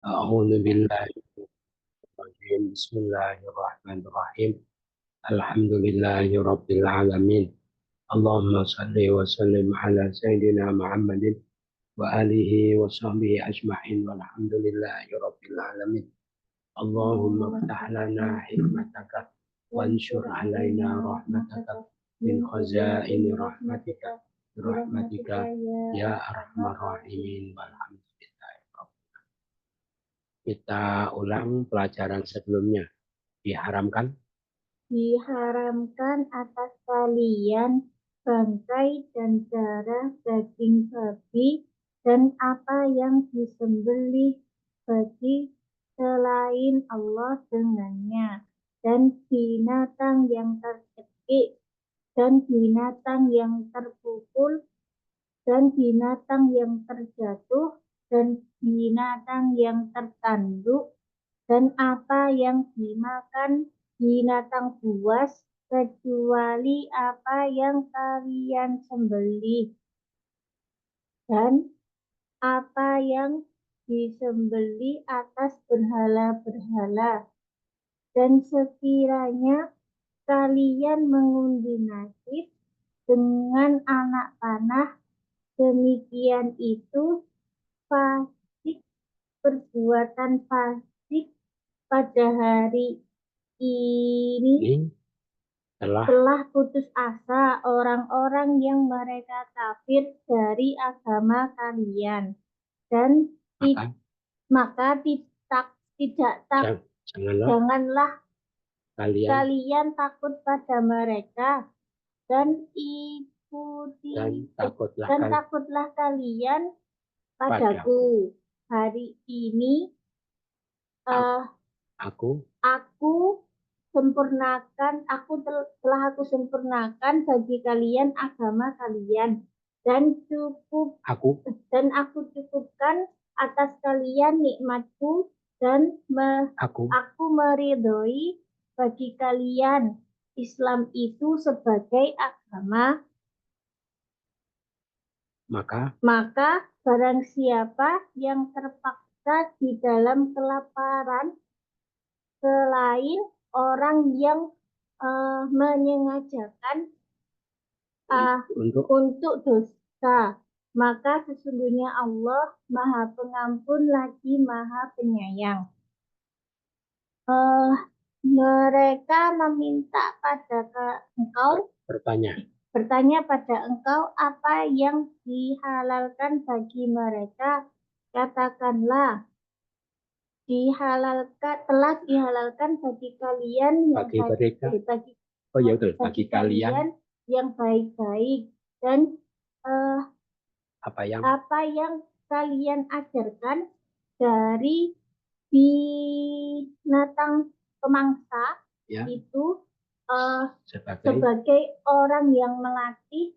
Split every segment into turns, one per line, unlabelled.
أعوذ بالله من الرجيم بسم الله الرحمن الرحيم الحمد لله رب العالمين اللهم صل وسلم على سيدنا محمد وآله وصحبه أجمعين والحمد لله رب العالمين اللهم افتح لنا حكمتك وانشر علينا رحمتك من خزائن رحمتك برحمتك يا أرحم الراحمين والحمد لله رب. Kita ulang pelajaran sebelumnya. Diharamkan
Diharamkan atas kalian bangkai dan darah daging babi dan apa yang disembelih bagi selain Allah dengannya, dan binatang yang tercekik, dan binatang yang terpukul, dan binatang yang terjatuh, dan binatang yang tertanduk, dan apa yang dimakan binatang buas, kecuali apa yang kalian sembelih, dan apa yang disembelih atas berhala-berhala. Dan sekiranya kalian mengundi nasib dengan anak panah, demikian itu fasik, perbuatan fasik pada hari ini telah putus asa orang-orang yang mereka kafir dari agama kalian, dan maka janganlah kalian takut pada mereka, dan takutlah kalian padaku. Hari ini telah aku sempurnakan bagi kalian agama kalian, dan aku cukupkan atas kalian nikmatku, dan aku meridhoi bagi kalian Islam itu sebagai agama. Maka barang siapa yang terpaksa di dalam kelaparan selain orang yang menyengajakan untuk dosa, maka sesungguhnya Allah Maha Pengampun lagi Maha Penyayang. Mereka meminta pada engkau, bertanya pada engkau apa yang dihalalkan bagi mereka. Katakanlah, telah dihalalkan bagi kalian bagi kalian yang baik-baik, dan apa yang kalian ajarkan dari binatang pemangsa, itu sebagai orang yang melatih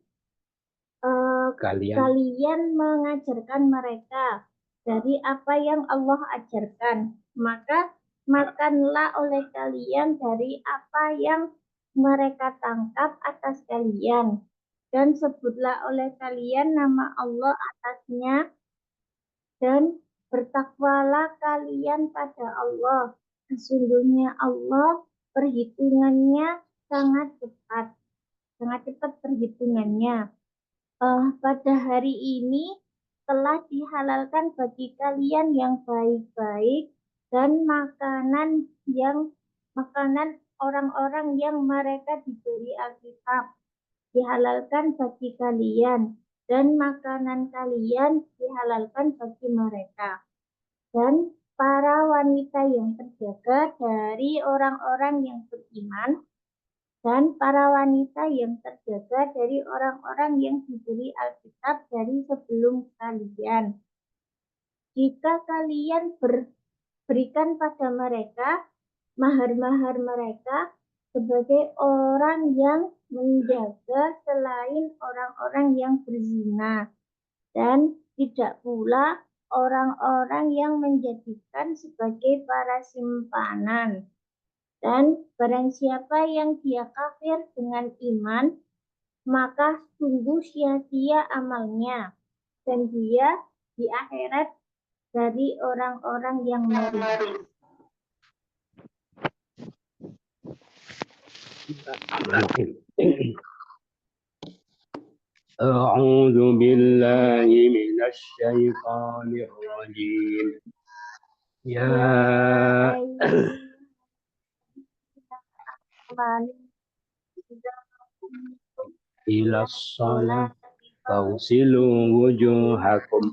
kalian mengajarkan mereka dari apa yang Allah ajarkan. Maka makanlah oleh kalian dari apa yang mereka tangkap atas kalian, dan sebutlah oleh kalian nama Allah atasnya, dan bertakwalah kalian pada Allah. Sesungguhnya Allah perhitungannya sangat cepat perhitungannya. Pada hari ini telah dihalalkan bagi kalian yang baik-baik, dan makanan orang-orang yang mereka diberi Alkitab dihalalkan bagi kalian, dan makanan kalian dihalalkan bagi mereka. Dan para wanita yang terjaga dari orang-orang yang beriman, dan para wanita yang terjaga dari orang-orang yang diberi Alkitab dari sebelum kalian. Jika kalian berikan pada mereka mahar-mahar mereka sebagai orang yang menjaga selain orang-orang yang berzina, dan tidak pula orang-orang yang menjadikan sebagai para simpanan. Dan barang siapa yang dia kafir dengan iman, maka sungguh sia-sia amalnya, dan dia di akhirat dari orang-orang yang meriah.
أعوذ بالله من الشيطان الرجيم يا إلى الصلاة فاغسلوا وجوهكم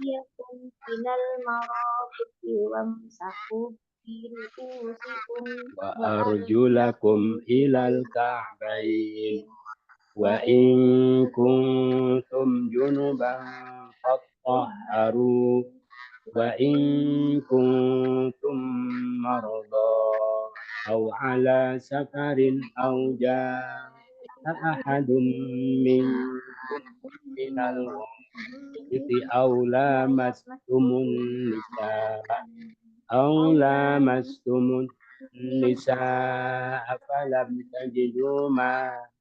وأيديكم إلى المرافق وامسحوا برؤوسكم
وأرجلكم إلى الكعبين وإن كنتم جنبا فاطهروا وإن كنتم مرضى أو على سفر أو جاء أحد منكم من الغائط أو لامستم النساء فلم تجدوا ماء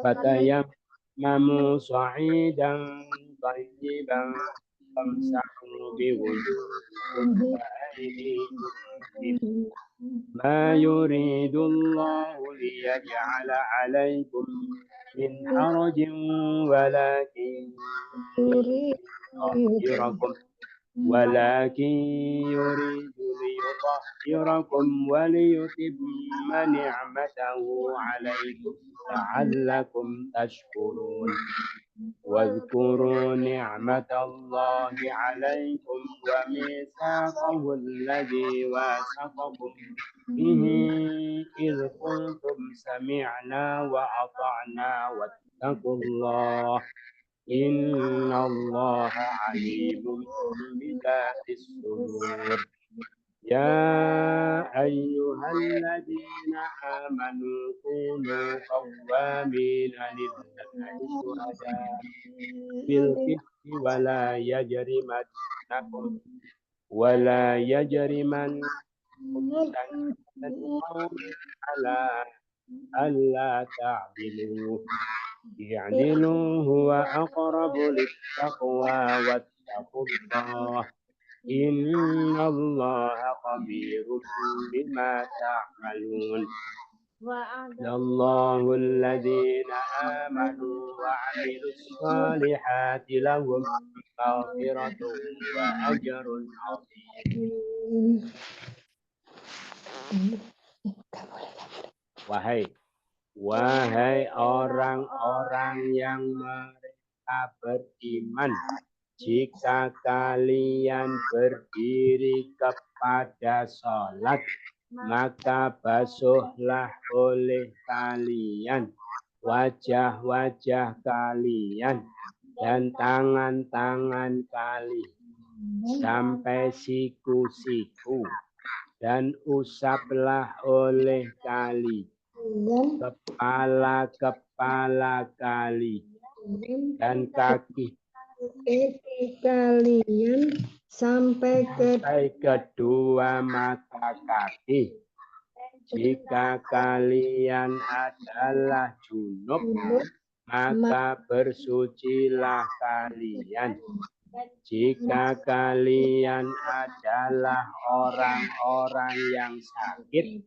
فتيمموا صعيدا طيبا فامسحوا بوجوهكم وأيديكم منه ما يريد الله ليجعل عليكم من حرج ولكن يريد ليطهركم وليتم نعمته عليكم لعلكم تشكرون واذكروا نعمة الله عليكم وميثاقه الذي واثقكم به إذ قلتم سمعنا وأطعنا واتقوا الله إن الله عليم بذات الصدور يا أيها الذين آمنوا كونوا قوامين لله شهداء بالقسط ولا يجرمنكم شنآن قوم على ألا تعدلوا اعدلوا هو أقرب للتقوى واتقوا الله إن الله خبير بما تعملون وعد الله الذين آمنوا وعملوا الصالحات لهم مغفرة وأجر عظيم. Wahai orang-orang yang mereka beriman, jika kalian berdiri kepada sholat, maka basuhlah oleh kalian wajah-wajah kalian dan tangan-tangan kalian sampai siku-siku, dan usaplah oleh kalian kepala-kepala kalian dan kaki
kalian sampai
kedua mata kaki. Jika kalian adalah junub, maka bersucilah kalian. Jika kalian adalah orang-orang yang sakit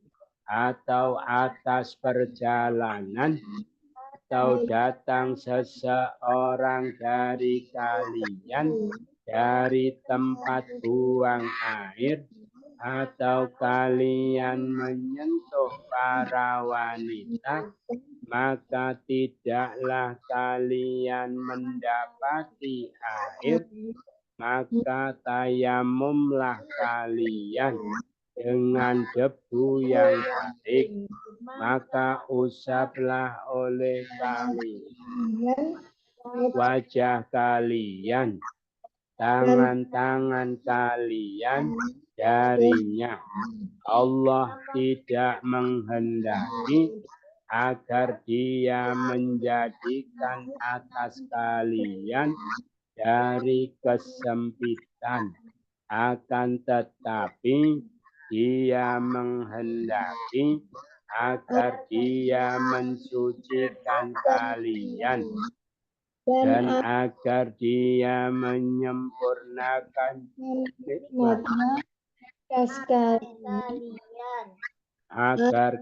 atau atas perjalanan, atau datang seseorang dari kalian dari tempat buang air, atau kalian menyentuh para wanita, maka tidaklah kalian mendapati air, maka tayamumlah kalian dengan debu yang baik, maka usaplah oleh kalian wajah kalian, tangan-tangan kalian darinya. Allah tidak menghendaki agar Dia menjadikan atas kalian dari kesempitan, akan tetapi Dia menghendaki agar dia mensucikan kalian dan agar dia menyempurnakan nikmat
nikmatnya atas
kalian
agar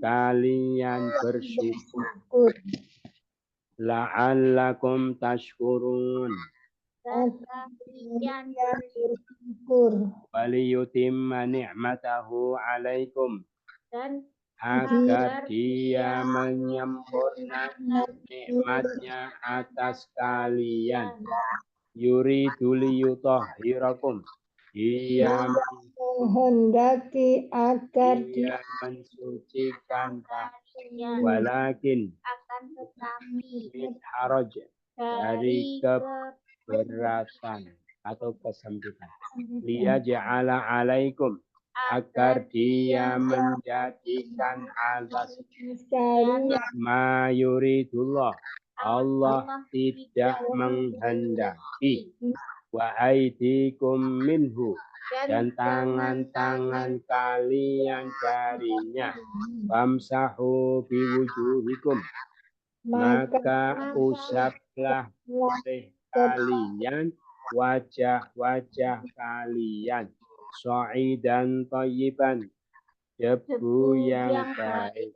kalian bersyukur. La'allakum tashkurun.
dan kalian
bersyukur.
Waliyutimma ni'matahu alaikum.
dan
Agar dia menyempurnakan nikmatnya atas kalian. Yuridu liyutahhirakum. Dia
Menghendaki agar
dia mensucikan
kalian
walakin
akan tetapi
min haraj dari
dari
keberatan atau kesempitan. Liyaj'ala alaikum agar dia menjadikan atas
sekali
ma yuridullah. Allah tidak menghendaki wa aidikum minhu dan tangan-tangan kalian darinya. Famsahu biwujuhikum maka usaplah oleh kalian wajah-wajah kalian sa'idan thayyiban debu yang baik.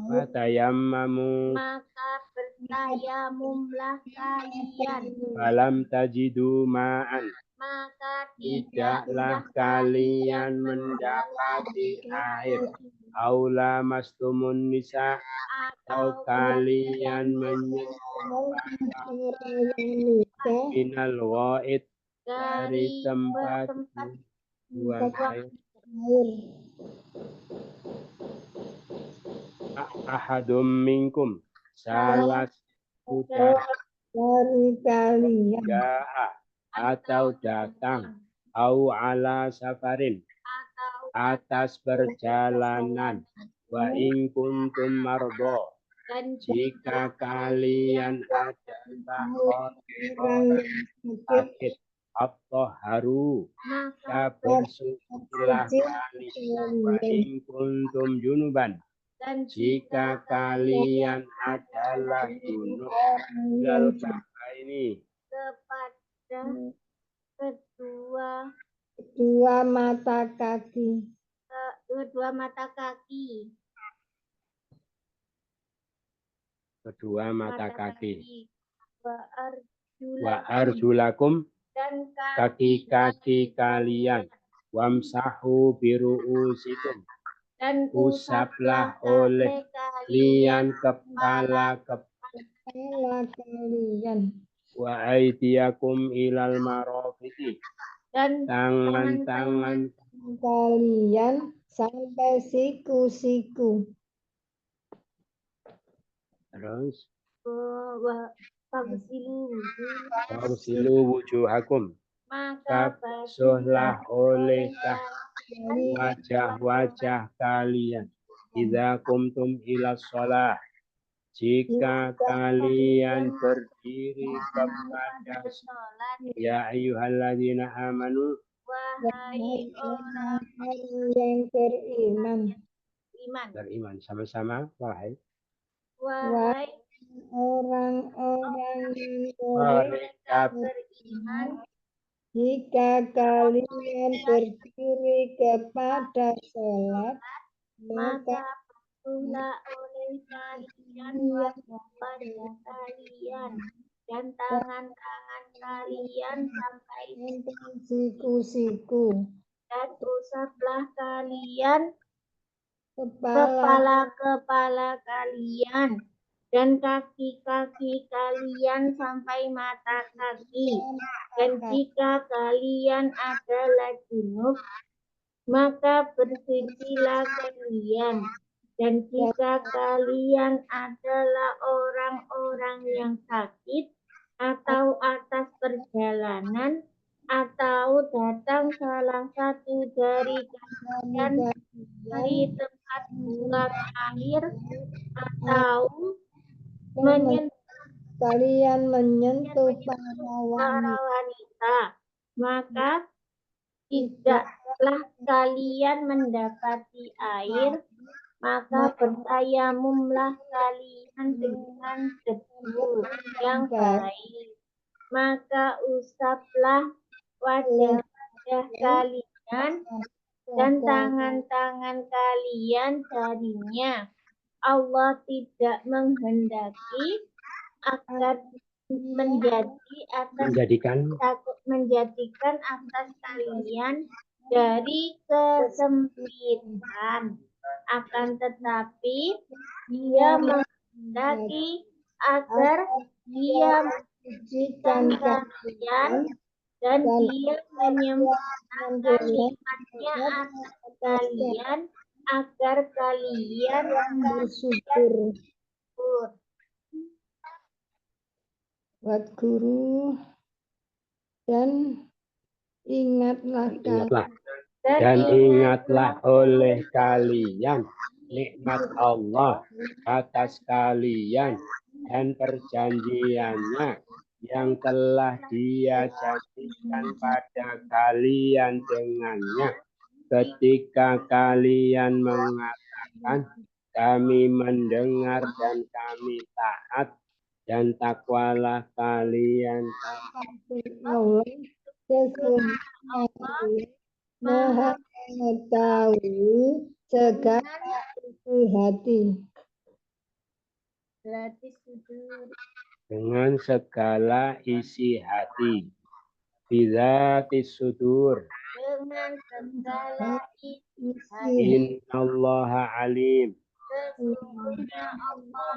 Fatayammamu
maka bertayamumlah kalian
falam tajidu ma'an
maka
tidaklah kalian mendapati air aula mastumun nisa atau kalian menyentuh minal wa'id dari tempat buang air ahadum minkum salah
dari kalian
ja'a atau datang au ala safarin atas perjalanan wa in kuntum mardo
dan
jika kalian adalah orang sakit atau haru maka bersucilah kalian wa in kuntum junuban
dan
jika kalian adalah junub ilal ini
kepada kedua
mata kaki
kedua mata kaki
kedua mata kaki
wa
wa arjulakum
dan
kaki-kaki kalian wamsahu biru'usikum
dan
usaplah oleh kalian kepala
kalian
wa aidiakum ilal marafiqi
dan
tangan-tangan
kalian sampai siku-siku
terus
fagsilu
wujuhakum
maka
basuhlah oleh wajah-wajah kalian idza kumtum ila shalah jika kalian berdiri kepada
sholat
ya ayyuhalladzina amanu
wahai orang
yang
beriman
sama-sama wahai
orang-orang yang
mereka
beriman
jika kalian berdiri kepada sholat
maka
maka
patuhlah oleh kalian wajah kalian dan tangan-tangan kalian sampai
siku-siku
dan usaplah kalian
kepala
kepala kalian dan kaki-kaki kalian sampai mata kaki. Dan jika kalian adalah junub, maka bersucilah kalian. Dan jika kalian adalah orang-orang yang sakit atau atas perjalanan atau datang salah satu dari kalian dari tempat buang air atau
kalian menyentuh para
para wanita, maka tidaklah kalian mendapati air, maka bertayamumlah kalian dengan debu yang baik. Maka usaplah wajah-wajah kalian dan tangan-tangan kalian darinya. Allah tidak menghendaki agar menjadikan atas kalian dari kesempitan, akan tetapi Dia menghendaki agar Dia mensucikan kalian dan Dia menyempurnakan nikmatnya atas kalian agar kalian
bersyukur. Wadkuru dan ingatlah
oleh kalian nikmat Allah atas kalian dan perjanjiannya yang telah Dia janjikan pada kalian dengannya ketika kalian mengatakan kami mendengar dan kami taat, dan takwalah kalian
Allah sesungguhnya Maha mengetahui segala isi hati
dengan segala isi hati. Bizatis sudur.
Dengan segala isi hati.
Innallaha alim.
Sesungguhnya Allah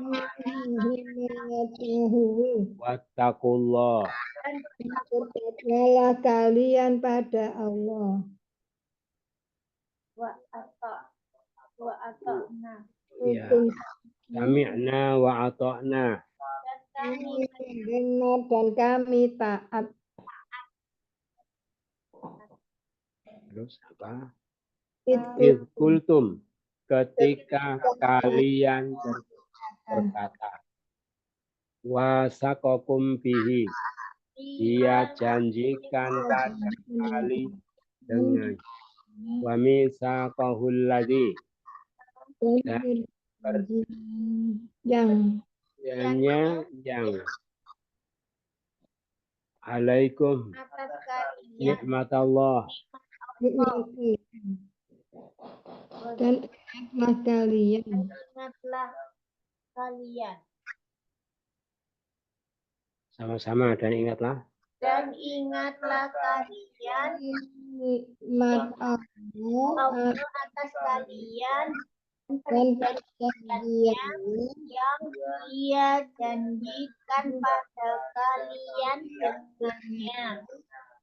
mengetahui.
Wattaqullah.
Bertakwalah kalian pada Allah.
Wa ata'na.
Ya. Sami'na wa ata'na.
Kami mendengar dan kami taat.
Terus apa?
Itu
Kultum, ketika kalian berkata, wasaqakum bihi, Dia janjikan pada kali dengan wa misaqahul ladzi,
yang
alaikum nikmatallah,
dan ingatlah kalian
sama-sama dan ingatlah
kalian
nikmat Allah
atas kalian
dan
perjanjiannya yang Dia janjikan pada kalian dengannya.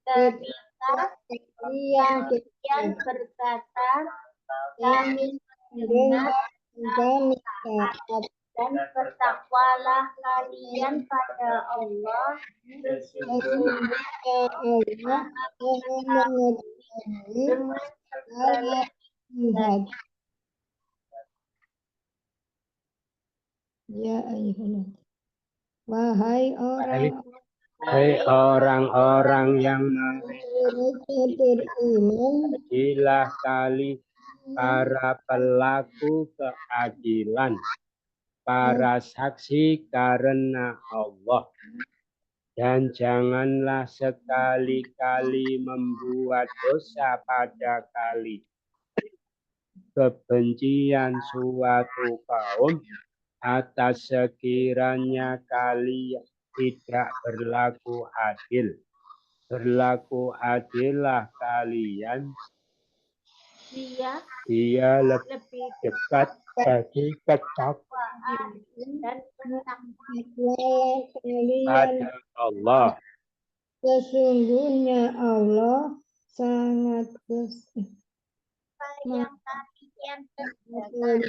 Ketika kalian berkata, kami mendengar
kami taat.
dan bertakwalah kalian pada Allah.
Sesungguhnya Allah mengetahui
Dengan
segala isi hati. Ya ayyuhalladzina. Wahai
orang-orang yang
beriman,
jadilah kali para pelaku keadilan, para saksi karena Allah, dan janganlah sekali-kali membuat dosa pada kali kebencian suatu kaum atas sekiranya kalian tidak berlaku adil. Berlaku adillah kalian. Dia lebih dekat bagi ketakwaan
dan
takwalah kalian
pada Allah.
Sesungguhnya Allah sangat bersih
yang kalian kerjakan.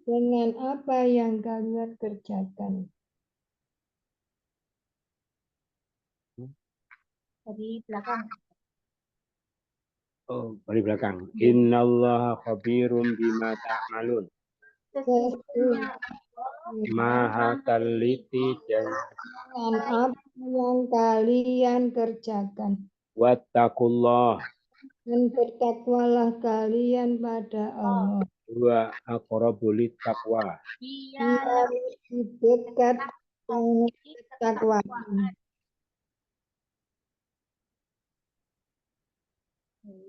dengan apa yang kalian kerjakan.
Dari belakang.
Oh, dari belakang. Innallaha khabirum bima ta'malun.
Sesungguhnya
Maha teliti
dengan apa yang kalian kerjakan.
Wattaqullah.
dan bertakwalah kalian pada Allah.
Wa aqrabu littaqwa.
Dia
Dia lebih dekat dengan
lebih
ketakwaan.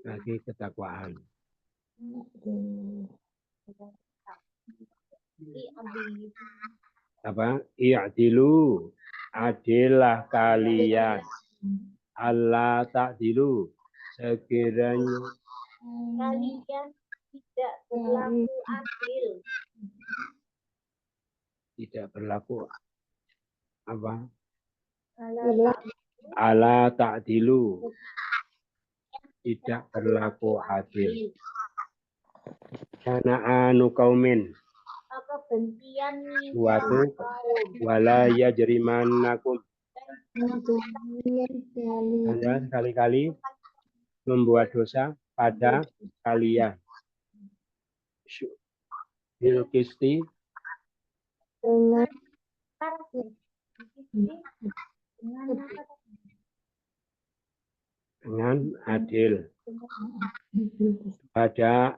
Lagi ketakwaan. Apa? I'dilu. Adillah kalian. Allah ta'dilu. Sekiranya
kalian tidak berlaku adil.
tidak berlaku apa?
Berlaku
Ala ta'dilu. Tidak berlaku adil. Karena anu kaumin
Kebencian
suatu wala yajrimannakum.
dengan kalian
Anda sekali-kali membuat dosa pada kalian. Bil qisti
dengan
dengan adil pada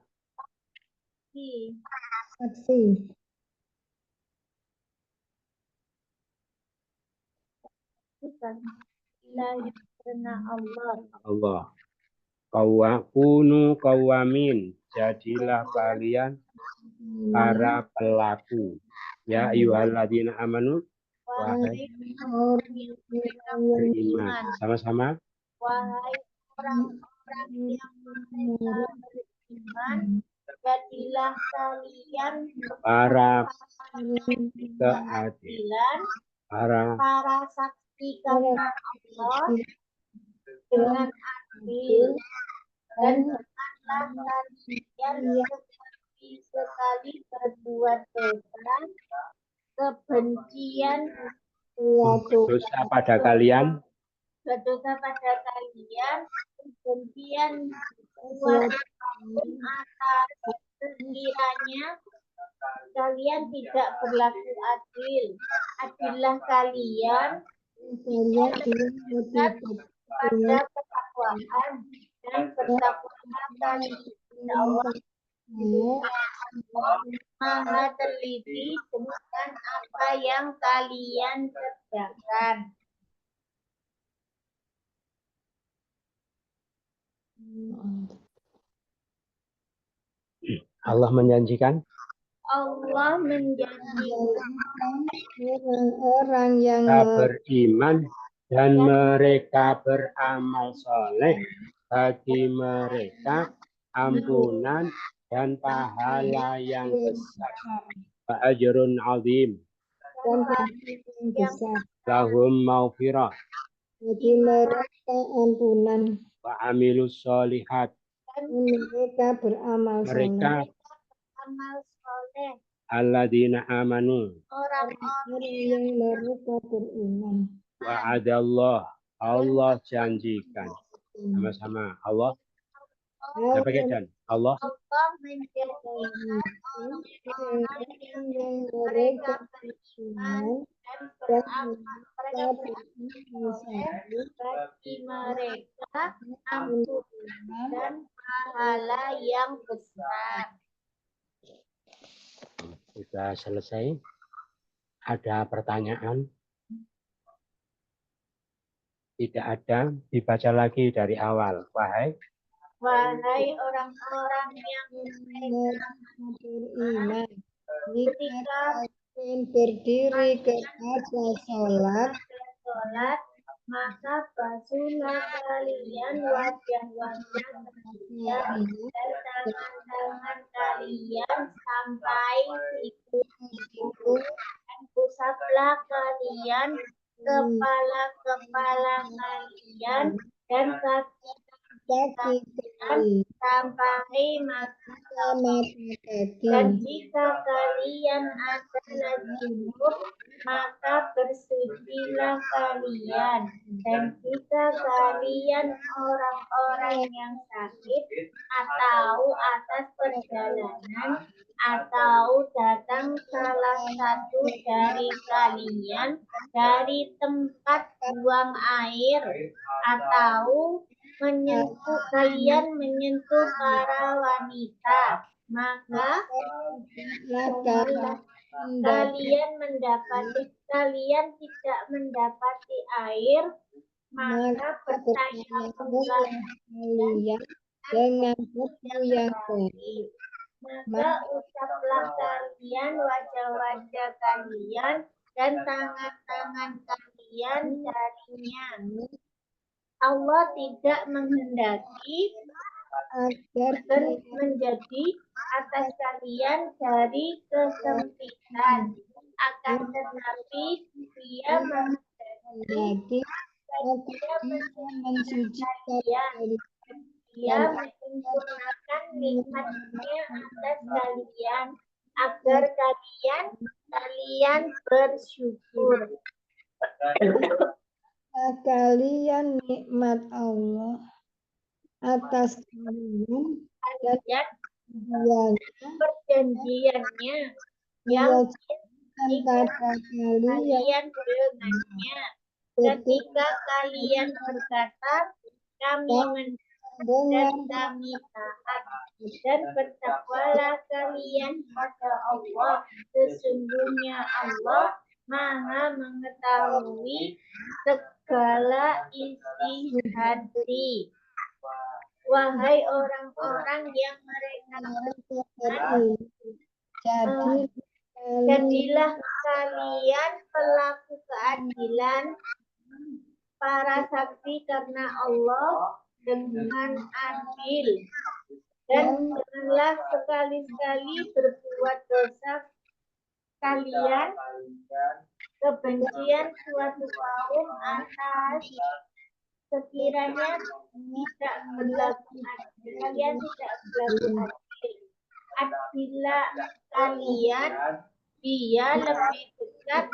saksi.
karena Allah.
Allah. Kawamin. Jadilah kalian para pelaku. Ya ayyuhalladzina amanu. Wahai
Wahai
beriman. Sama-sama.
wahai orang-orang yang mereka beriman, jadilah kalian
Para
keadilan,
keadilan. Para
para saksi karena Allah dengan adil, dan janganlah kalian sekali berbuat dosa, kebencian
dosa pada kalian.
berdosa pada kalian, kebencian buat atas sekiranya kalian tidak berlaku adil. Adillah kalian
Kalian belum
dekat pada ketakwaan dan bertakwalah kalian kepada Allah. Maha teliti dengan apa yang kalian kerjakan.
Allah menjanjikan
Allah menjanjikan
orang-orang yang
mereka beriman dan mereka beramal soleh, bagi mereka ampunan dan pahala yang besar. Ajrun azim
dan yang besar.
lahum maghfirah
Bagi mereka ampunan.
wa amilus solihat.
dan
Mereka beramal soleh.
Mereka
amal soleh.
alladzina amanu
Orang-orang
Orang yang mereka beriman.
wa'adallah. Allah janjikan. Sama-sama. Allah. Siapa dan Allah
Allah menjadikan orang-orang
yang mereka
beriman
beriman
dan beramal soleh, bagi mereka ampunan dan pahala yang besar.
sudah selesai. Ada pertanyaan? Tidak ada. Dibaca lagi dari awal.
Wahai orang-orang yang
mereka beriman. Jika
ketika
kalian berdiri kepada sholat,
maka basuhlah kalian wajah-wajah kalian dan tangan-tangan kalian sampai siku, dan usaplah kalian kepala-kepala kalian dan kaki
kaki kalian
sampai mata
kaki.
dan jika kalian adalah junub, maka bersucilah kalian. Dan jika kalian orang-orang yang sakit atau atas perjalanan atau datang salah satu dari kalian dari tempat buang air atau menyentuh para wanita, maka kalian tidak mendapati air, maka bertayamumlah
kalian dengan baju yang baik.
maka usaplah kalian wajah-wajah kalian dan tangan-tangan kalian darinya. Allah tidak menghendaki
Agar
menjadi atas kalian dari kesempitan, akan tetapi Dia menghendaki
mensucikan dari
Dia menyempurnakan nikmatnya atas kalian agar kalian bersyukur.
kalian nikmat Allah atas kalian dan
Perjanjiannya yang
pada kalian
dengannya. Ketika kalian berkata, kami mendengar dan kami taat, dan bertakwalah kalian pada Allah. Sesungguhnya Allah Maha mengetahui segala isi hati. Wahai orang-orang yang mereka beriman, jadilah kalian pelaku keadilan, para saksi karena Allah dengan adil, dan janganlah sekali-sekali berbuat dosa kalian kebencian suatu kaum atas sekiranya tidak berlaku adil, kalian tidak berlaku adil. Adillah kalian, Dia lebih dekat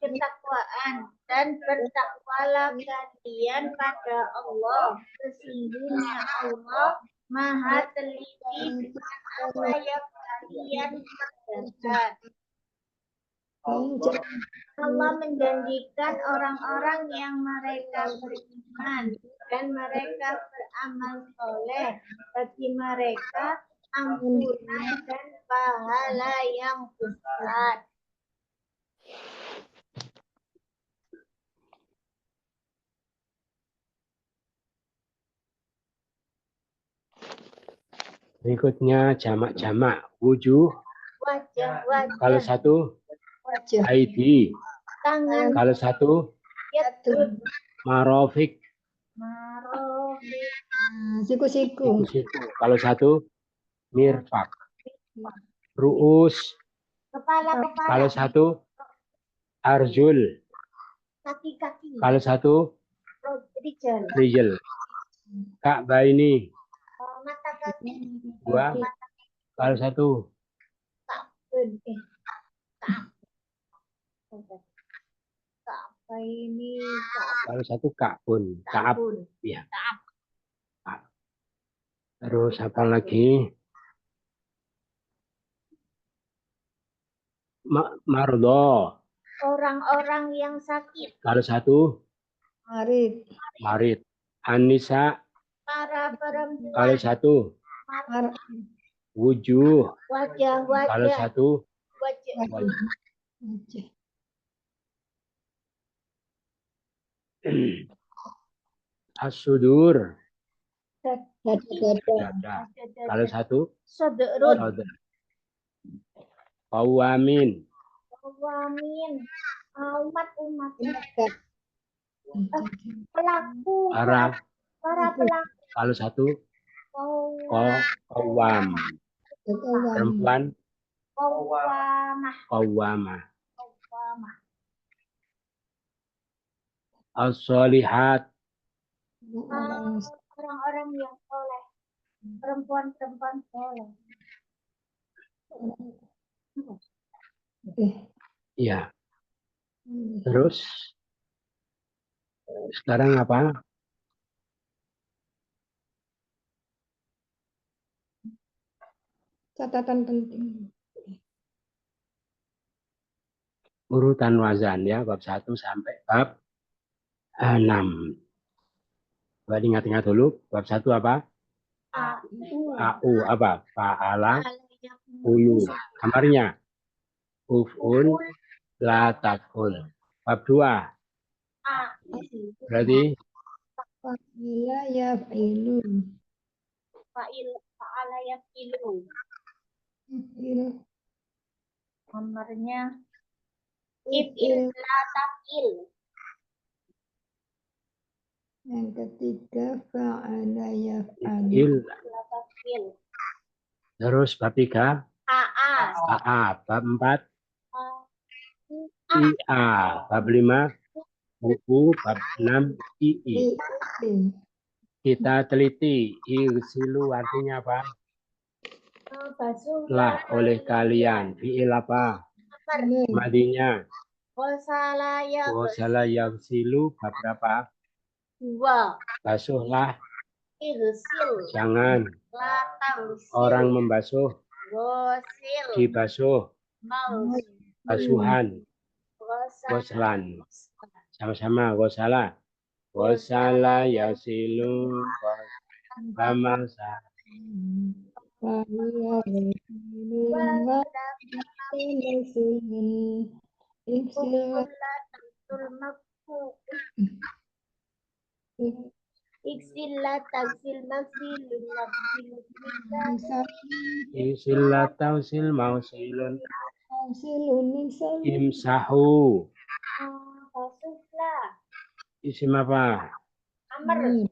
ketakwaan, dan bertakwalah kalian pada Allah. Sesungguhnya Allah Maha teliti dengan apa yang kalian kerjakan. Allah menjanjikan orang-orang yang mereka beriman dan mereka beramal soleh, bagi mereka ampunan dan pahala yang besar.
Berikutnya jamak-jamak. Wujuh.
Wajah-wajah.
Kalau satu,
wajah
aidi.
Tangan.
Kalau satu,
Yadud.
marofik.
Marofik.
siku-siku
Siku-siku. Kalau satu, mirfak. Ru'us.
Kepala.
Kalau satu, arjul.
Kaki-kaki.
Kalau satu,
Rijal.
rijal. Ka'bah ini.
Mata kaki.
Dua. Kalau satu,
Ka'bah ini.
kalau satu ka'bun. Ka'ab. Ya. Ka'ab. Terus apa lagi? Mardo.
Orang-orang yang sakit.
Kalau satu,
marit
marid. Anisa.
Para perempuan.
Kalau satu, wujuh.
Wajah-wajah.
Kalau satu,
Wajah.
as-sudur.
dada
Dada. Kalau satu,
Sodrun.
saudara. Qawamin.
Qawamin. Umat-umat. Pelaku.
Para.
Para pelaku.
Kalau satu, qawam. Perempuan,
Qawamah.
qawamah. As-solihat.
Orang-orang yang soleh. Perempuan-perempuan soleh.
Ya. Terus sekarang apa?
catatan penting
Urutan wazan ya, bab 1 sampai bab 6. Coba ingat-ingat dulu. Bab 1 apa? Au apa? Fa'ala ulu. Kamarnya. Uf'ul la taf'ul. Bab 2. Berarti
Fa'ila yaf'ilu.
Fa'ala yafilu.
If'il.
Kamarnya if'il la taf'il.
Yang ketiga fa'ala yaf'alu.
il.
La taf'il.
Terus bab 3. Bab 4. Ia. Bab 5. Buku. Bab 6. Ii. Kita teliti. Irsilu artinya apa? Lah oleh kalian. Fi'il apa? Madinya. Gosala yang silu. Bab berapa?
2.
Basuhlah.
Irsil.
Jangan.
La tangsil.
Orang membasuh.
Gosil.
Dibasuh.
Maus.
Basuhan. Goslan. Sama-sama. Gosala. Gosala yasilu. Bamasa.
Fa'ila yaf'ilu. Wa'idaf'ilu. If'il.
Iksilla taksil maksilun maksilun.
Isilla tausil mausilun.
Silun nisal.
Imsahu.
Basuhlah.
Isim apa?
Amr.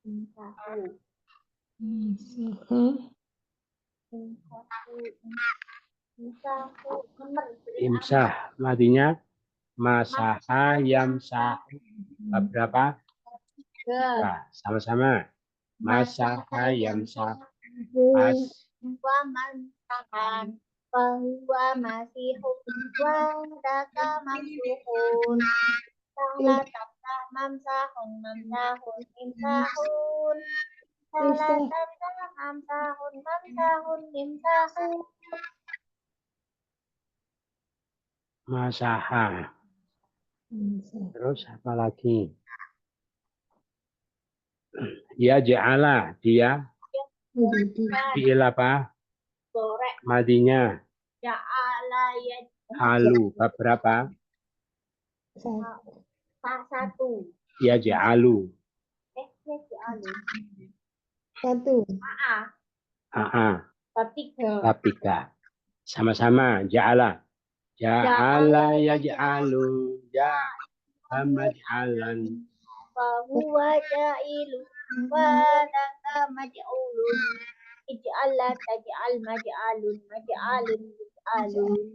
Imsahu. Imsahu. Amr.
Imsah. Madinya. Masaha yamsahu. Bab berapa? Nah, sama-sama. Masaha yamsahu.
Wa mansahan. Bahwa masihun. Wa daka mamsuhun. Salah tatah mamsahun. Mamsahun. Imsahun. Salah tatah mamsahun. Mamsahun. Imsahun.
Masaha. Terus apa lagi? Ya ja'ala. Dia. Fi'il apa?
Gorek.
Madinya.
Ja'ala ya.
Halu. Bab berapa?
1.
Ya ja'alu.
Ya ja'alu.
1.
Bab 3.
Bab 3. Sama-sama. Ja'ala. Ja'ala yaj'alu. Ja'ala maj'alan.
Fahuwa ja'ilu. Wa daka maj'ulun. Ij'ala taj'al maj'alun. Maj'alun ij'alun.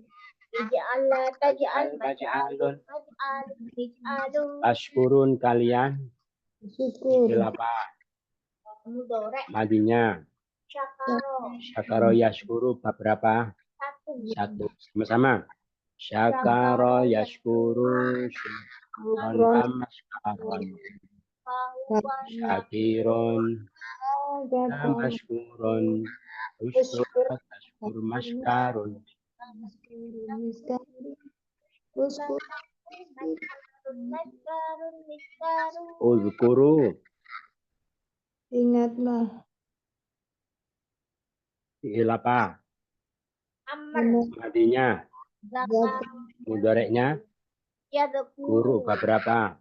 Ij'ala taj'al maj'alun. Maj'alun ij'alun.
Ashkurun kalian.
Syukur.
Fi'il apa?
Mudorek.
Madinya.
Syakaro.
Syakaro yashkuru. Bab berapa? 1. Sama-sama. Syakaro yashkuru. Syukron mashkaron.
Fahuwa
Syakirun. Mashkurun. Ushkur mashkarun.
Maskarun miskarun.
Uzkuru.
Ingatlah.
Fi'il apa?
Amr.
Madinya.
Zakar.
Mudareknya.
Yadkuru.
Guru. Bab berapa?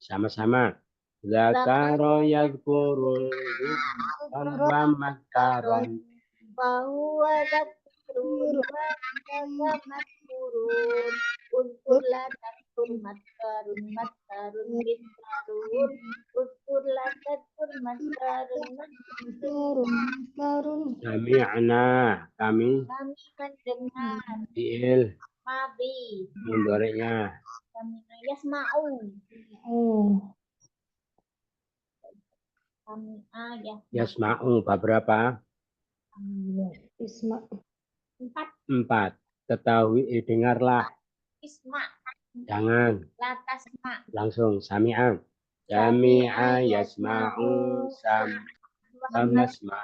Sama-sama. Zakaro yadkuru. Tanwa makaron.
Fahuwa zakurun. Wa daka maskurun. Uzkur la tadkur maskarun. Maskarun miskarun. Uzkur la tadkur maskarun.
Karun.
Jami'na. Kami.
Kami mendengar.
Fi'il.
Mabi.
Mudareknya.
Kami yasma'u.
Oh.
Kami ayah.
Yasma'u. Bab berapa?
Isma.
4.
4. Ketahui, dengarlah.
Isma.
Jangan.
Latasma.
Langsung. Sami'a. Jami'a yasma'u. Samasma.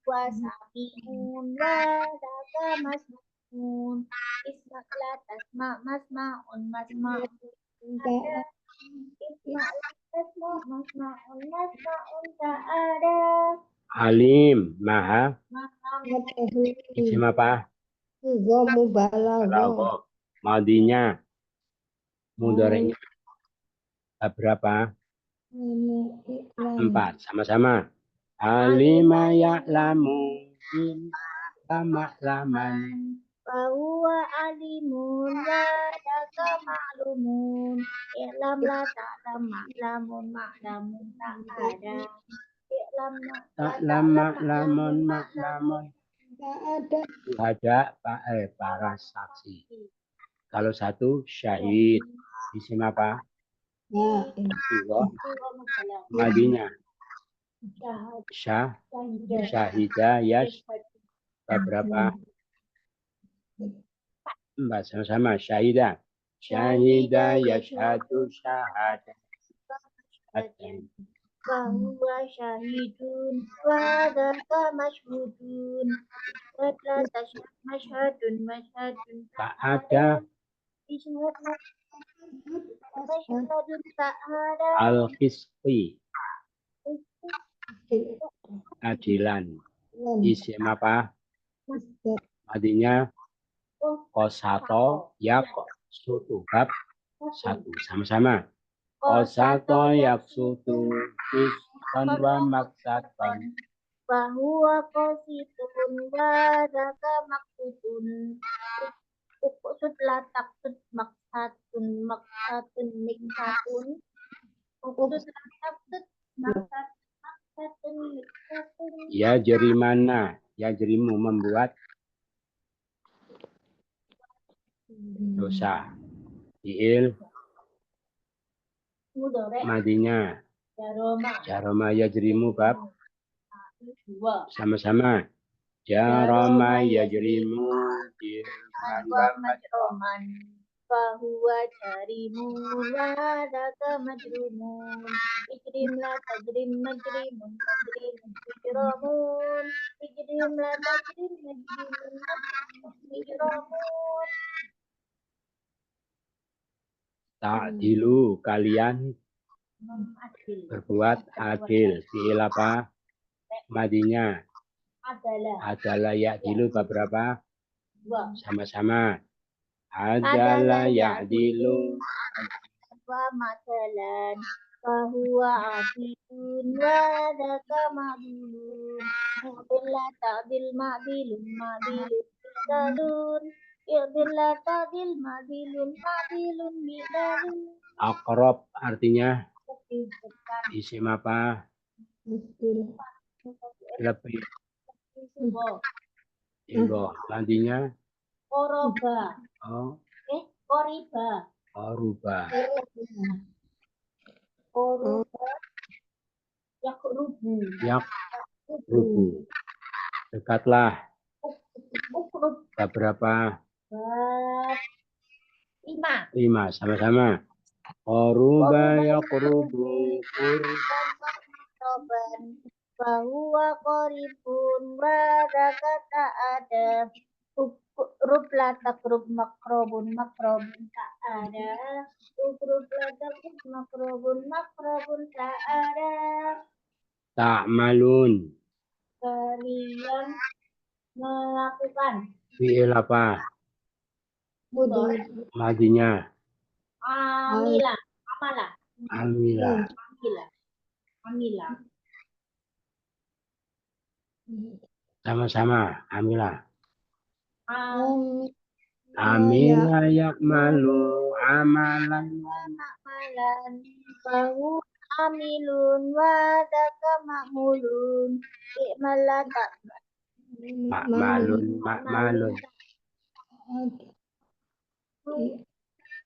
Wa sami'un. Wa daka masma'un. Isma latasma. Masma'un. Masma'un. Isma Masma'un tak ada.
Alim, maha.
mengetahui.
Isim apa?
Sigo mubalaghah.
Balaghah. Madinya. Mudhari'nya berapa?
Iklan.
4. Sama-sama. Alima ya'lamu ma'laman.
Bahwa alimun wadaka ma'lumun. I'lam la ta'lam ma'lamun tak ada. I'lam la
Ta'lam ma'lamun ma'lamun.
Tak ada.
Ada para saksi. Kalau satu syahid. Isim apa?
Nah,
Sigo. Madinya. Syahidah yash. Berapa? 4. Sama-sama. Syahidah. Syahidah yashhadu syahadah.
Bahwa syahidun wadaka masyhudun. Wadla tasyhad masyhadun
Tak ada.
Masyhadun tak ada.
Al-Qisqi. Adilan. Isim apa? Madinya. Kosato yak sutu. Bab 1. Sama-sama. Kosato yak sutu. Kiston wa maksatan.
Bahwa qasitun wadaka maksudun. Uqsud la taqsud maksatun miksatun. Uqsud la taqsud maksatun miksatun.
Ya jerimana. Ya jerimu membuat dosa. Fi'il
Mudhari'
madinya. Jaroma ya jerimu bab. Sama-sama. Jaroma ya jerimu.
Majroman. Bahwa jarimun wadaka majrumun. Ijrim la tajrim majrimun. Ijramun. Ijrim la tajrim majrimun. Ijramun.
Ta'dilu kalian
Adil.
berbuat adil. Fi'il apa? Madinya. Adalah ya'dilu beberapa?
2.
Sama-sama. Adalah ya'dilu.
Wa matalan. Bahwa adilun wadaka ma'dilun. Mu'dil la ta'dil ma'dilun. Bi'dalun. I'dil la ta'dil ma'dilun. Bi'dalun.
Aqrab artinya isim apa? Lebih. Ibo. Madinya.
Koroba.
Oh.
Koriba.
Koruba.
Koroba. Yakrubu.
Yakrubu. Dekatlah.
Ukrub.
Berapa?
5.
5. Sama-sama. Koruba yakrubu.
Korban. Bahwa koribun wadaka tak ada. Rub la takrub makrobun tak ada. Rub la takrub makrobun tak ada.
Ta'malun.
Kalian melakukan.
Fi'il apa? Madinya.
Amila.
Amila. Sama-sama. Amila. Amila yakmalu amalan.
Bahu amilun wadaka ma'mulun. Ikmalata.
Makmalun.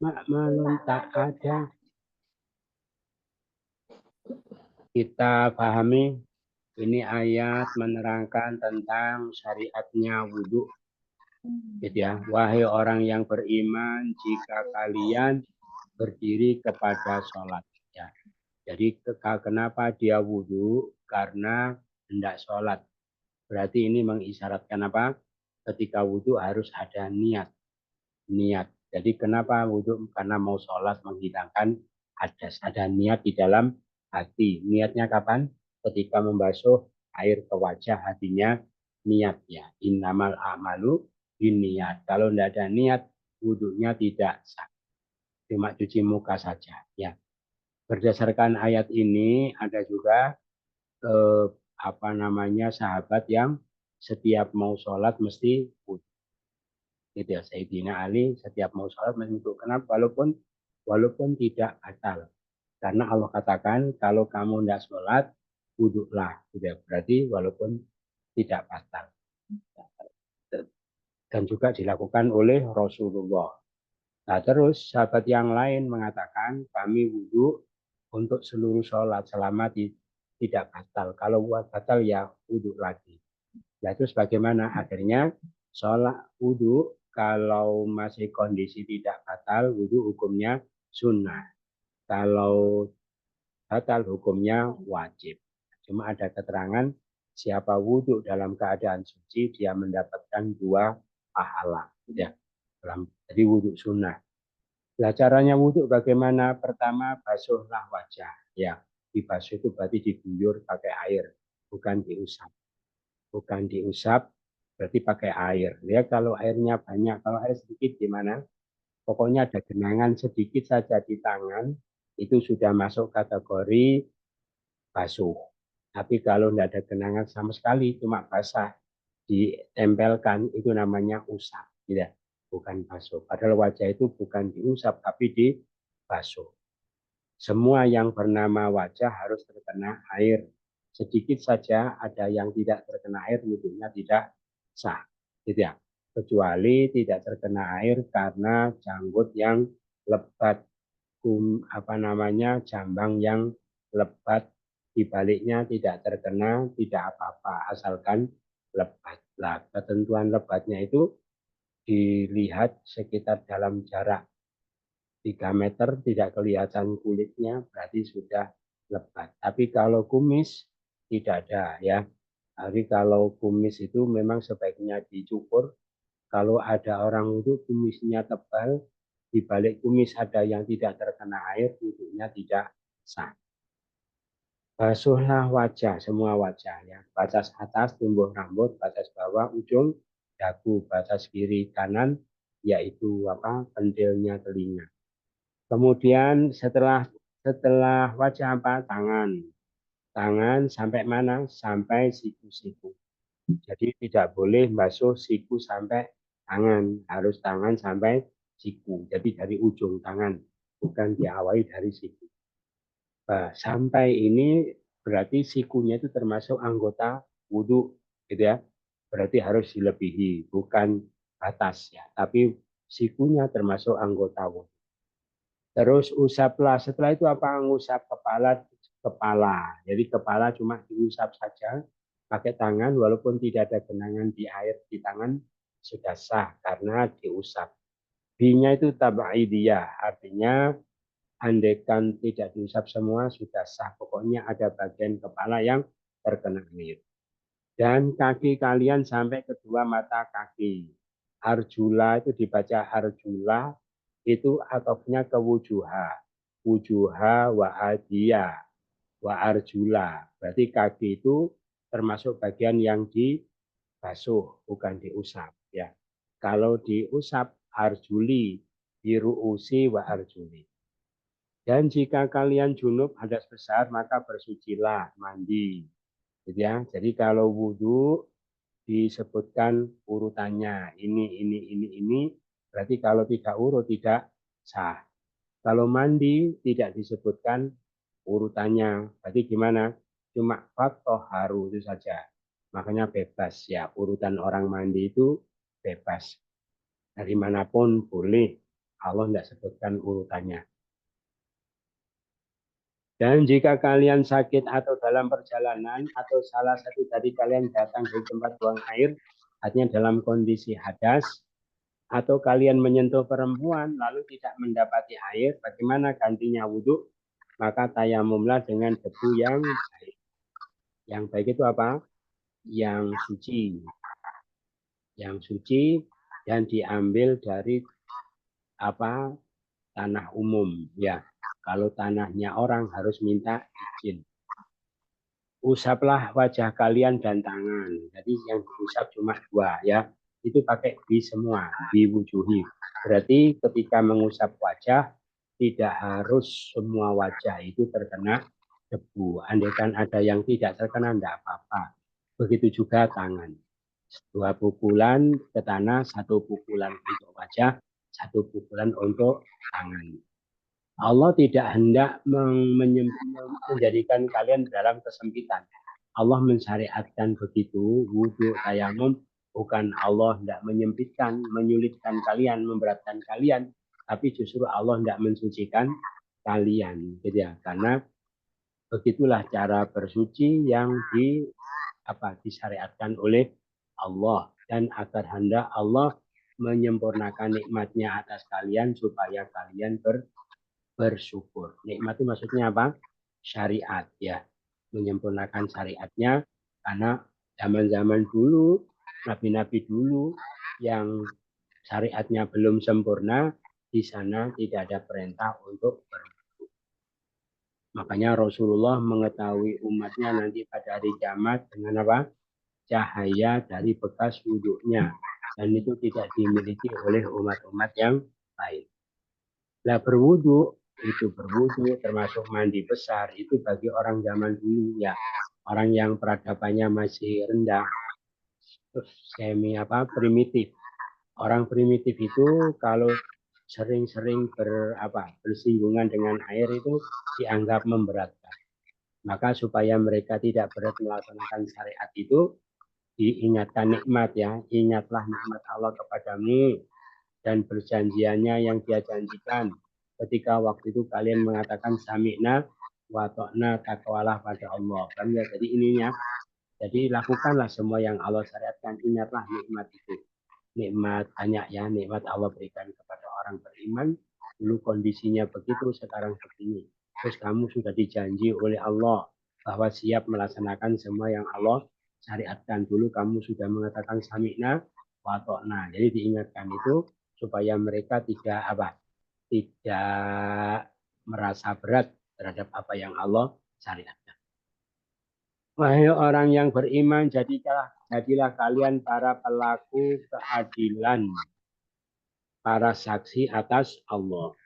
Makmalun tak ada. Kita pahami, ini ayat menerangkan tentang syariatnya wudhu. Gitu ya. Wahai orang yang beriman, jika kalian berdiri kepada sholat. Ya. Jadi kenapa dia wudhu? Karena hendak sholat. Berarti ini mengisyaratkan apa? Ketika wudhu harus ada niat. Jadi kenapa wudhu? Karena mau sholat menghilangkan hadas. Ada niat di dalam hati. Niatnya kapan? Ketika membasuh air ke wajah, hatinya niat ya. Innamal a'malu binniyat. Kalau tidak ada niat, wudhunya tidak sah. Cuma cuci muka saja ya. Berdasarkan ayat ini ada juga sahabat yang setiap mau sholat mesti wudhu. Gitu ya, Sayyidina Ali setiap mau sholat mesti wudhu. Kenapa? Walaupun tidak batal. Karena Allah katakan kalau kamu tidak sholat, wudhulah. Gitu ya. Berarti walaupun tidak batal. Dan juga dilakukan oleh Rasulullah. Nah, terus sahabat yang lain mengatakan kami wudhu untuk seluruh sholat selama tidak batal. Kalau buat batal ya wudhu lagi. Nah, terus bagaimana? Akhirnya sholat wudhu kalau masih kondisi tidak batal, wudhu hukumnya sunnah. Kalau batal hukumnya wajib. Cuma ada keterangan siapa wudhu dalam keadaan suci dia mendapatkan 2 pahala. Ya. Jadi wudhu sunnah. Nah, caranya wudhu bagaimana? Pertama, basuhlah wajah. Ya, dibasuh itu berarti diguyur pakai air, bukan diusap. Bukan diusap, berarti pakai air. Ya, kalau airnya banyak, kalau air sedikit gimana? Pokoknya ada genangan sedikit saja di tangan, itu sudah masuk kategori basuh. Tapi kalau tidak ada genangan sama sekali, cuma basah, ditempelkan, itu namanya usap. Tidak, bukan basuh. Padahal wajah itu bukan diusap, tapi dibasuh. Semua yang bernama wajah harus terkena air. Sedikit saja ada yang tidak terkena air, wudhunya tidak sah. Gitu ya. Kecuali tidak terkena air karena janggut yang lebat, jambang yang lebat, dibaliknya tidak terkena, tidak apa-apa, asalkan lebat. Nah, ketentuan lebatnya itu dilihat sekitar dalam jarak 3 meter tidak kelihatan kulitnya, berarti sudah lebat. Tapi kalau kumis tidak ada ya. Tapi kalau kumis itu memang sebaiknya dicukur. Kalau ada orang wudhu kumisnya tebal, di balik kumis ada yang tidak terkena air, wudhunya tidak sah. Basuhlah wajah, semua wajah ya. Batas atas tumbuh rambut, batas bawah ujung dagu, batas kiri kanan yaitu pentilnya telinga. Kemudian setelah wajah tangan. Tangan sampai mana? Sampai siku-siku. Jadi tidak boleh basuh siku sampai tangan, harus tangan sampai siku. Jadi dari ujung tangan, bukan diawali dari siku. Nah, sampai ini berarti sikunya itu termasuk anggota wudhu, gitu ya. Berarti harus dilebihi, bukan batas ya. Tapi sikunya termasuk anggota wudhu. Terus usaplah. Setelah itu ngusap kepala. Jadi kepala cuma diusap saja pakai tangan walaupun tidak ada genangan di air di tangan sudah sah karena diusap. B-nya itu tabaidiyah, artinya andaikan tidak diusap semua sudah sah. Pokoknya ada bagian kepala yang terkena air. Dan kaki kalian sampai kedua mata kaki. Arjula itu dibaca arjula, itu atofnya ke wujuha. Wujuha wa adiyah wa arjula. Berarti kaki itu termasuk bagian yang dibasuh, bukan diusap. Ya. Kalau diusap, arjuli, biru'usi wa arjuli. Dan jika kalian junub hadas besar, maka bersucilah, mandi. Gitu ya. Jadi kalau wudhu disebutkan urutannya ini. Berarti kalau tidak urut tidak sah. Kalau mandi tidak disebutkan urutannya. Berarti gimana? Cuma haru itu saja. Makanya bebas ya. Urutan orang mandi itu bebas. Dari manapun boleh. Allah tidak sebutkan urutannya. Dan jika kalian sakit atau dalam perjalanan atau salah satu dari kalian datang dari tempat buang air, artinya dalam kondisi hadas, atau kalian menyentuh perempuan lalu tidak mendapati air, bagaimana gantinya wudhu? Maka tayamumlah dengan debu yang baik. Yang baik itu apa? Yang suci. Yang suci dan diambil dari tanah umum ya. Kalau tanahnya orang harus minta izin. Usaplah wajah kalian dan tangan. Jadi yang diusap cuma 2 ya. Itu pakai bi semua, bi wujuhi. Berarti ketika mengusap wajah tidak harus semua wajah itu terkena debu. Andaikan ada yang tidak terkena tidak apa-apa. Begitu juga tangan. 2 pukulan ke tanah, 1 pukulan untuk wajah, 1 pukulan untuk tangan. Allah tidak hendak menjadikan kalian dalam kesempitan. Allah mensyariatkan begitu, wudhu, tayamum, bukan Allah hendak menyempitkan, menyulitkan kalian, memberatkan kalian, tapi justru Allah hendak mensucikan kalian. Gitu ya. Karena begitulah cara bersuci yang disyariatkan oleh Allah, dan agar hendak Allah menyempurnakan nikmatnya atas kalian supaya kalian bersyukur. Nikmat itu maksudnya apa? Syariat ya. Menyempurnakan syariatnya, karena zaman-zaman dulu, nabi-nabi dulu yang syariatnya belum sempurna, di sana tidak ada perintah untuk berwudu. Makanya Rasulullah mengetahui umatnya nanti pada hari kiamat dengan apa? Cahaya dari bekas wudhunya, dan itu tidak dimiliki oleh umat-umat yang lain. Nah, berwudhu termasuk mandi besar itu bagi orang zaman dulu ya, orang yang peradabannya masih rendah, primitif. Orang primitif itu kalau sering-sering bersinggungan dengan air itu dianggap memberatkan. Maka supaya mereka tidak berat melaksanakan syariat itu, diingatkan nikmat ya, ingatlah nikmat Allah kepadamu dan perjanjiannya yang Dia janjikan. Ketika waktu itu kalian mengatakan sami'na wa ta'na, takwalah pada Allah. Jadi ininya, jadi lakukanlah semua yang Allah syariatkan, ingatlah nikmat itu. Nikmat banyak ya, nikmat Allah berikan kepada orang beriman. Dulu kondisinya begitu, sekarang begini. Terus kamu sudah dijanji oleh Allah bahwa siap melaksanakan semua yang Allah syariatkan. Dulu kamu sudah mengatakan sami'na wa ta'na. Jadi diingatkan itu supaya mereka tidak merasa berat terhadap apa yang Allah syariatkan. Wahai orang yang beriman, jadilah kalian para pelaku keadilan, para saksi atas Allah.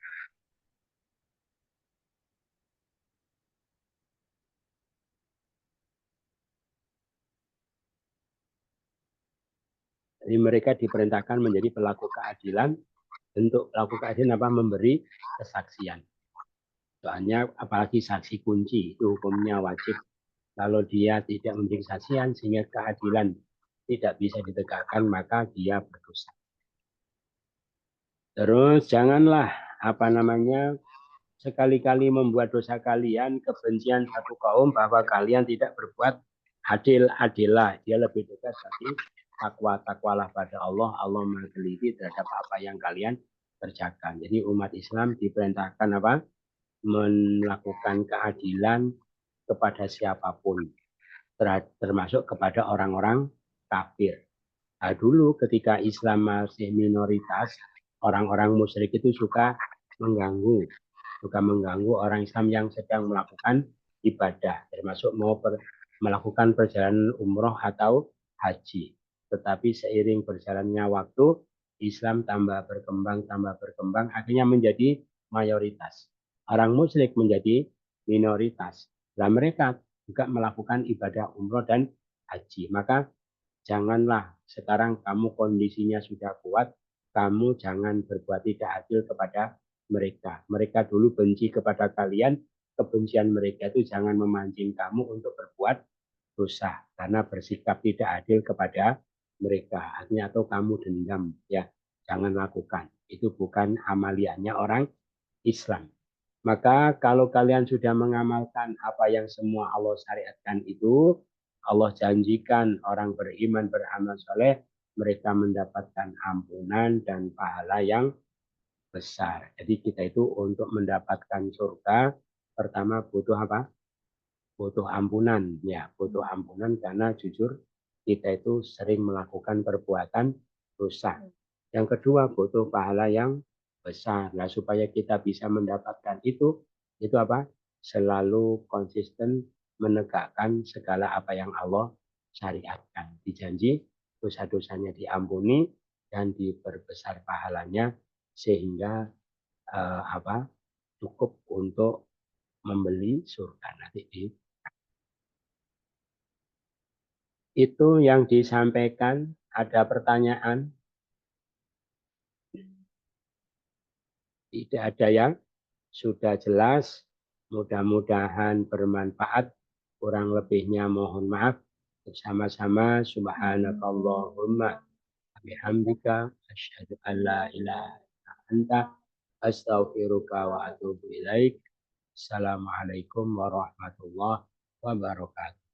Jadi mereka diperintahkan menjadi pelaku keadilan. Bentuk pelaku keadilan memberi kesaksian. Soalnya apalagi saksi kunci, itu hukumnya wajib. Kalau dia tidak memberi kesaksian sehingga keadilan tidak bisa ditegakkan, maka dia berdosa. Terus janganlah sekali-kali membuat dosa kalian kebencian satu kaum bahwa kalian tidak berbuat adil-adilah. Dia lebih dekat tapi takwalah pada Allah. Allah meneliti terhadap apa yang kalian kerjakan. Jadi umat Islam diperintahkan melakukan keadilan kepada siapapun, termasuk kepada orang-orang kafir. Nah, dulu ketika Islam masih minoritas, orang-orang musyrik itu suka mengganggu orang Islam yang sedang melakukan ibadah, termasuk melakukan perjalanan umroh atau haji. Tetapi seiring berjalannya waktu, Islam tambah berkembang, akhirnya menjadi mayoritas. Orang musyrik menjadi minoritas. Dan mereka juga melakukan ibadah umroh dan haji. Maka janganlah sekarang kamu kondisinya sudah kuat, kamu jangan berbuat tidak adil kepada mereka. Mereka dulu benci kepada kalian, kebencian mereka itu jangan memancing kamu untuk berbuat dosa karena bersikap tidak adil kepada mereka. Artinya atau kamu dendam, ya jangan lakukan. Itu bukan amaliannya orang Islam. Maka kalau kalian sudah mengamalkan apa yang semua Allah syariatkan itu, Allah janjikan orang beriman beramal soleh, mereka mendapatkan ampunan dan pahala yang besar. Jadi kita itu untuk mendapatkan surga, pertama butuh apa? Butuh ampunan. Ya, butuh ampunan karena jujur kita itu sering melakukan perbuatan dosa. Yang kedua butuh pahala yang besar. Nah, supaya kita bisa mendapatkan itu, itu apa? Selalu konsisten menegakkan segala apa yang Allah syariatkan. Dijanji dosa-dosanya diampuni dan diperbesar pahalanya sehingga cukup untuk membeli surga nanti. Itu yang disampaikan. Ada pertanyaan? Tidak ada yang sudah jelas. Mudah-mudahan bermanfaat. Kurang lebihnya mohon maaf. Bersama-sama subhanakallahumma bihamdika asyhadu an la ilaha illa anta astaghfiruka wa atubu ilaik. Assalamualaikum warahmatullahi wabarakatuh.